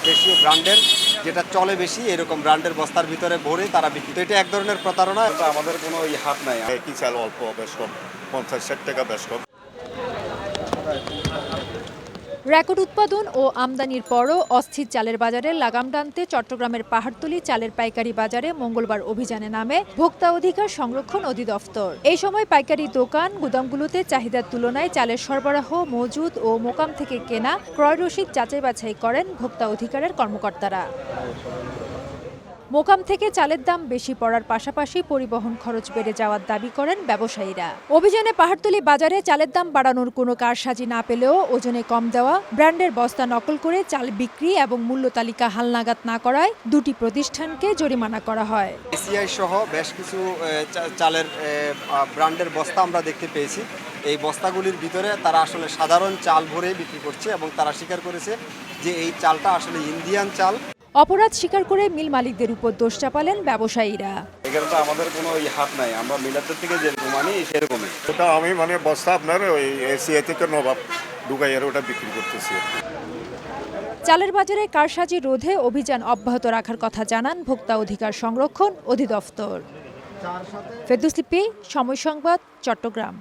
দেশীয় ব্র্যান্ডের যেটা চলে বেশি এরকম ব্র্যান্ডের বস্তার ভিতরে ভরে তারা বিক্রি। তো এটা এক ধরনের প্রতারণা। আমাদের কোনো হাত নাই, একই চাল অল্প বেশ কম, 50-60 টাকা বেশ কম। রেকর্ড উৎপাদন ও আমদানির পরও অস্থির চালের বাজারে লাগাম টানতে চট্টগ্রামের পাহাড়তলী চালের পাইকারি বাজারে মঙ্গলবার অভিযানে নামে ভোক্তা অধিকার সংরক্ষণ অধিদপ্তর। এই সময় পাইকারি দোকান গুদামগুলোতে চাহিদার তুলনায় চালের সরবরাহ মজুদ ও মোকাম থেকে কেনা ক্রয় রসিদ যাচাই বাছাই করেন ভোক্তা অধিকারের কর্মকর্তারা। মোকাম থেকে চালের দাম বেশি পড়ার পাশাপাশি পরিবহন খরচ বেড়ে যাওয়ার দাবি করেন ব্যবসায়ীরা। অভিযানে পাহাড়তলী বাজারে চালের দাম বাড়ানোর কোনো কারসাজি না পেলেও ওজনে কম দেওয়া, ব্র্যান্ডের বস্তা নকল করে চাল বিক্রি এবং মূল্য তালিকা হালনাগাদ না করায় দুটি প্রতিষ্ঠানকে জরিমানা করা হয়। এসিআই সহ বেশ কিছু চালের ব্র্যান্ডের বস্তা আমরা দেখতে পেয়েছি। এই বস্তাগুলির ভিতরে তারা আসলে সাধারণ চাল ভরে বিক্রি করছে এবং তারা স্বীকার করেছে যে এই চালটা আসলে ইন্ডিয়ান চাল। অপরাধ স্বীকার করে মিল মালিকদের উপর দোষ চাপালেন ব্যবসায়ীরা। এখানে তো আমাদের কোনো হাত নাই, আমরা মিলাদের থেকে যেরকম আনি সেরকমই। ওটা আমি বস্তা আপনার ওই এসিআই থেকে নবাব ঢুকাইয়ার ওটা বিক্রি করতেছি। চালের বাজারে কারসাজি রোধে অভিযান অব্যাহত রাখার কথা জানান ভোক্তা অধিকার সংরক্ষণ অধিদপ্তর। ফেরদৌস লিপি, সময় সংবাদ, চট্টগ্রাম।